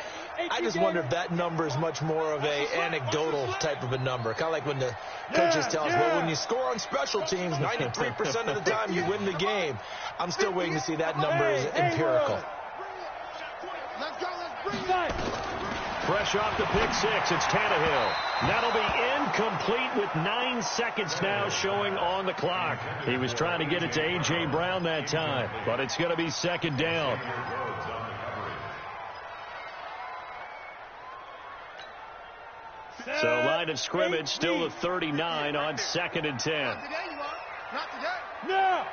I just wonder if that number is much more of a anecdotal type of a number. Kind of like when the coaches tell us, well, when you score on special teams, 93% of the time you win the game. I'm still waiting to see that number is empirical. Let's go. Let's bring it. Fresh off the pick six, it's Tannehill. That'll be incomplete with 9 seconds now showing on the clock. He was trying to get it to A.J. Brown that time, but it's going to be second down. So line of scrimmage still the 39 on 2nd and 10. Not today, you are. Not today. No.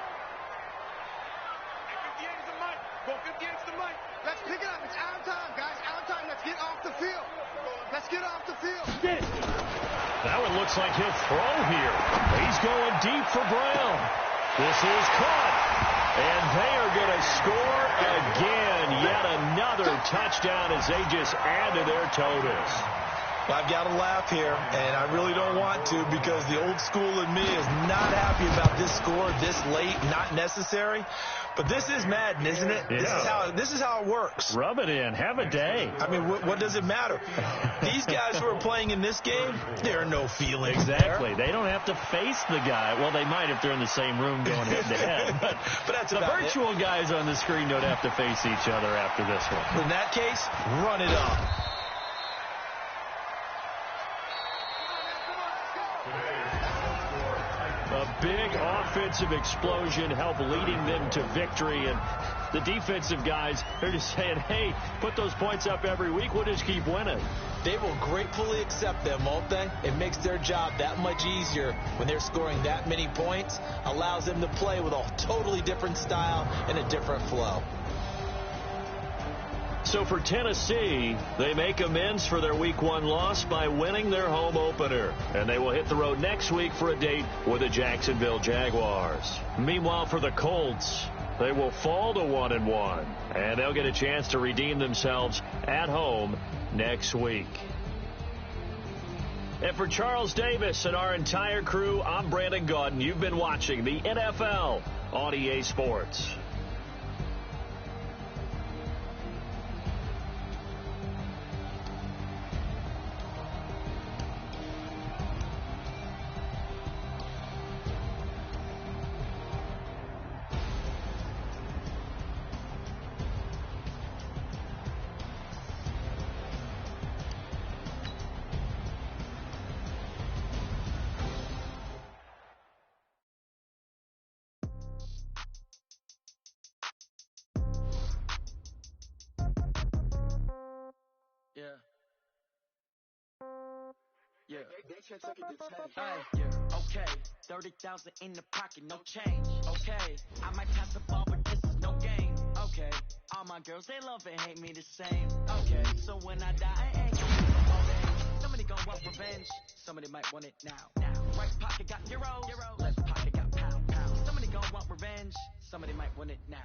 58 is the mic. Go 58 is the mic. Let's pick it up. It's out of time, guys. Out of time. Let's get off the field. Let's get off the field. Get it. That one looks like he'll throw here. He's going deep for Brown. This is caught. And they are going to score again. Yet another touchdown as they just add to their totals. I've got to laugh here, and I really don't want to because the old school in me is not happy about this score this late, not necessary. But this is Madden, isn't it? Yeah. This is how it works. Rub it in. Have a day. I mean, what does it matter? These guys who are playing in this game, there are no feelings. Exactly. There. They don't have to face the guy. Well, they might if they're in the same room going head-to-head. But that's the virtual guys on the screen don't have to face each other after this one. In that case, run it up. A big offensive explosion helped leading them to victory, and the defensive guys are just saying, hey, put those points up every week, we'll just keep winning. They will gratefully accept them, won't they? It makes their job that much easier when they're scoring that many points, allows them to play with a totally different style and a different flow. So for Tennessee, they make amends for their Week 1 loss by winning their home opener. And they will hit the road next week for a date with the Jacksonville Jaguars. Meanwhile, for the Colts, they will fall to 1-1. And they'll get a chance to redeem themselves at home next week. And for Charles Davis and our entire crew, I'm Brandon Gaudin. You've been watching the NFL on EA Sports. Okay, 30,000 in the pocket, no change. Okay, I might pass the ball, but this is no game. Okay, all my girls, they love and hate me the same. Okay, so when I die, I ain't gonna be all day. Somebody gon' want revenge, somebody might want it now. Right pocket got euro, left pocket got pound. Somebody gon' want revenge, somebody might want it now.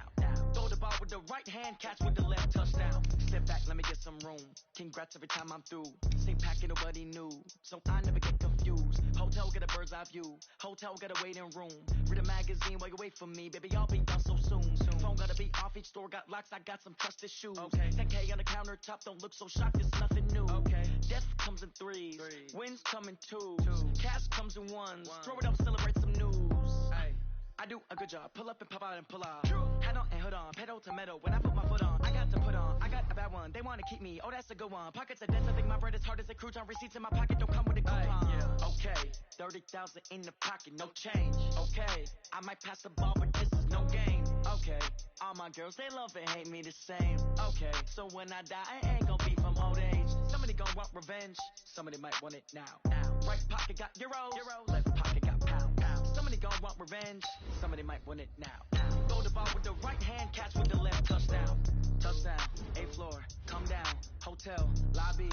Throw the ball with the right hand, catch with the left, touchdown. Step back, let me get some room. Congrats every time I'm through. Same packet, nobody knew, so I never get confused. Hotel get a bird's eye view, hotel get a waiting room. Read a magazine while you wait for me, baby, I'll be done so soon. Phone gotta be off, each store got locks, I got some trusted shoes. Okay, 10K on the countertop, don't look so shocked, it's nothing new. Okay, death comes in threes, wins come in twos, cash comes in ones. Throw it up, celebrate some news. I do a good job, pull up and pop out and pull out. Head on and hood on, pedal to metal. When I put my foot on, I got to put on. I got a bad one, they wanna keep me. Oh, that's a good one. Pockets are dense, I think my bread is hard as a crouton. Receipts in my pocket don't come with a coupon. Okay, 30,000 in the pocket, no change. Okay, I might pass the ball, but this is no game. Okay, all my girls, they love and hate me the same. Okay, so when I die, I ain't gon' be from old age. Somebody gon' want revenge, somebody might want it now. Right pocket got euro, left pocket got pound. Somebody gon' want revenge, somebody might want it now. Throw the ball with the right hand, catch with the left, touchdown. Touchdown, 8th floor, come down, hotel, lobby.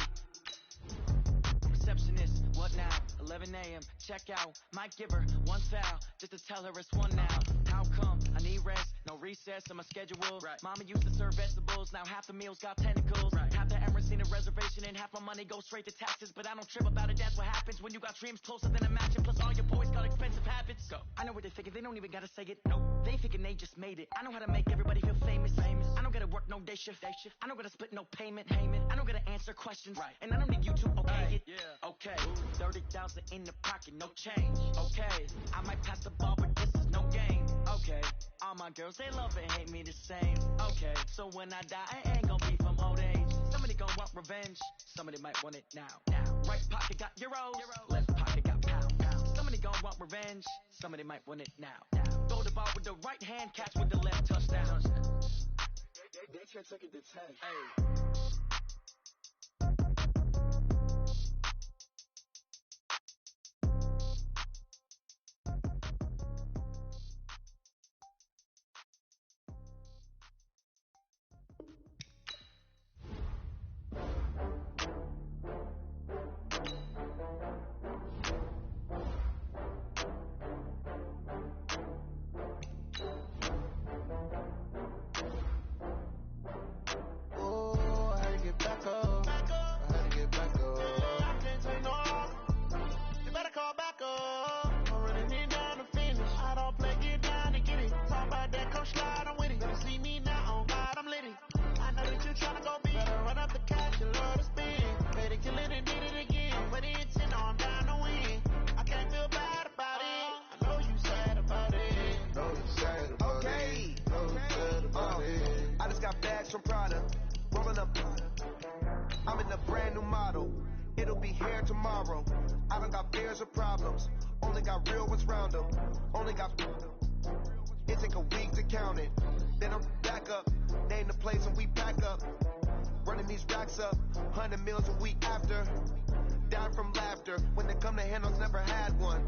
Receptionist, what now? 11 a.m., check out. Might give her one foul, just to tell her it's one now. How come? I need rest, no recess in my schedule. Right. Mama used to serve vegetables, now half the meals got tentacles. Right. Half the Emirates seen a reservation and half my money goes straight to taxes. But I don't trip about it, that's what happens when you got dreams closer than a match. And plus all your boys got expensive habits. Go. I know what they're thinking, they don't even gotta say it. Nope. They thinking they just made it. I know how to make everybody feel famous. I don't gotta work no day shift. I don't gotta split no payment. I don't gotta answer questions. Right. And I don't need you to okay it. Yeah. Okay. 30,000 in the pocket, no change. Okay, I might pass the ball, but this is no game. Okay, all my girls, they love and hate me the same. Okay, so when I die, I ain't gon' be from old age. Somebody gon' want revenge, somebody might want it now. Right pocket got euro, left pocket got pound. Somebody gon' want revenge, somebody might want it now. Throw the ball with the right hand, catch with the left, touchdown. They took it to 10. Hey. from Prada. Rolling up. I'm in a brand new model. It'll be here tomorrow. I don't got fears or problems. Only got real ones round them. Only got. It take a week to count it. Then I'm back up. Name the place and we pack up. Running these racks up. 100 meals a week after. Die from laughter. When they come to handles, never had one.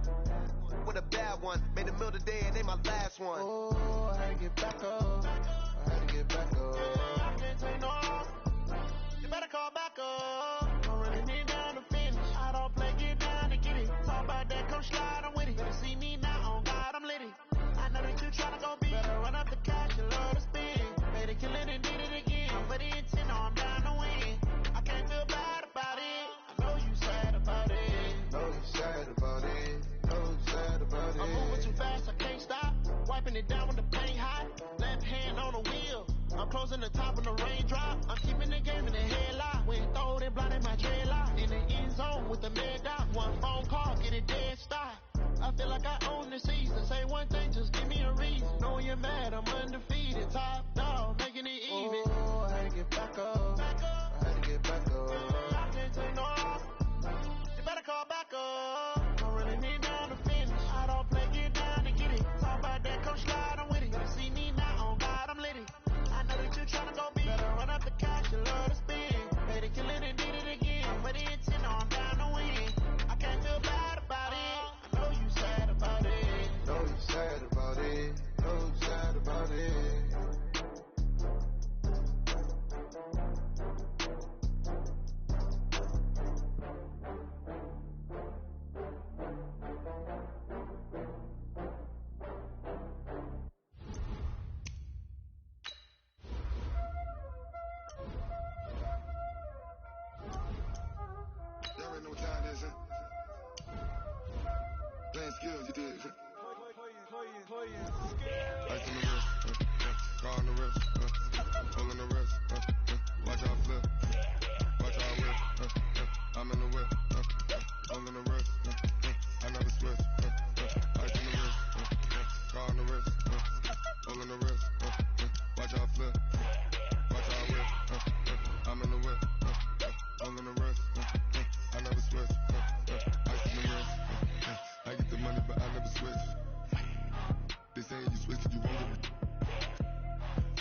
With a bad one. Made a meal today and they my last one. Oh, I had to get back up. I had to get back up. I can't take no off. You better call back up. Don't really need down to finish. I don't play, get down to get it. Talk about that, come slide, I'm with it. Better see me now, on God, I'm litty. I know that you tryna go big. Better run up the cash, you love to spin. Made it, kill it, and did it again. But the intent, no, I'm down to win. I can't feel bad about it. I know you sad about it. Know you sad about it. Know you sad about it. I'm moving too fast, I can't stop. Wiping it down when the paint hot. Left hand on the wheel. I'm closing the top when the rain drop. I'm keeping the game in the headlock. When throwed and blinded my dreadlock. In the end zone with the mad dot. One phone call, get it dead stop. I feel like I own the season. Say one thing, just give me a reason. Knowing you're mad, I'm undefeated. Top dog, making it even. Oh, I had to get back up. I had to get back up. I can't take no off. You better call back up. Don't really need down to finish. I don't play, get down to get it. Talk about that, come slide, I'm with it. Better see me now, on God, I'm litty. I know that you tryna go big. Better run up the cash, you love to spin. Made it, kill it, and did it again. But the intent, no, I'm down to win. I can't feel bad about it. I know you sad about it. Know you sad about it. Know you sad about it. Y'all already know what time it is, huh? Playing skills, you did. Ice on the wrist, car on the wrist, hole in the wrist, watch how I flip, watch how I whip, I'm in the whip, hole in the wrist, I never switch, ice on the wrist, car on the wrist, hole in the wrist, watch how I flip, watch how I whip, I'm in the whip, hole in the wrist, I never switch, ice on the wrist, I get the money but I never switch. They saying you switch 'cause you won't get it.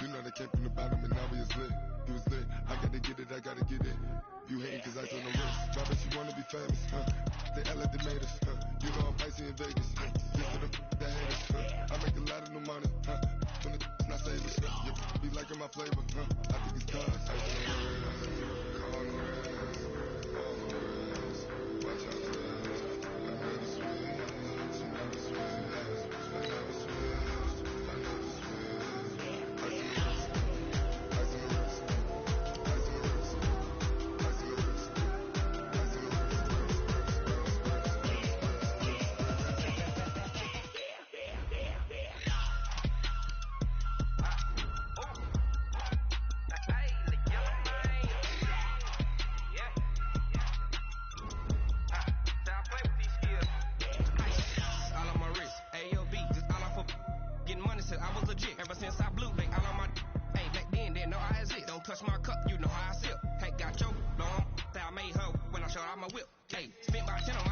You know they came from the bottom and now we is lit. You was lit, I gotta get it, I gotta get it. You hating 'cause I told no risk. Try but you wanna be famous, They act like they made us, You know I'm icy in Vegas, This to the haters, I make a lot of new money, When the not savers, You be liking my flavor, I think it's cause ice on the wrist, car on the wrist, all on the wrist, watch out for this. I never switch, I never switch, I never switch, I never switch. Ice on the wrist, ice on the wrist, ice on the wrist, ice on the wrist, ice on the touch my cup, you know how I sip. Hey, got your long, I made her when I showed out my whip. Hey, spent about 10 on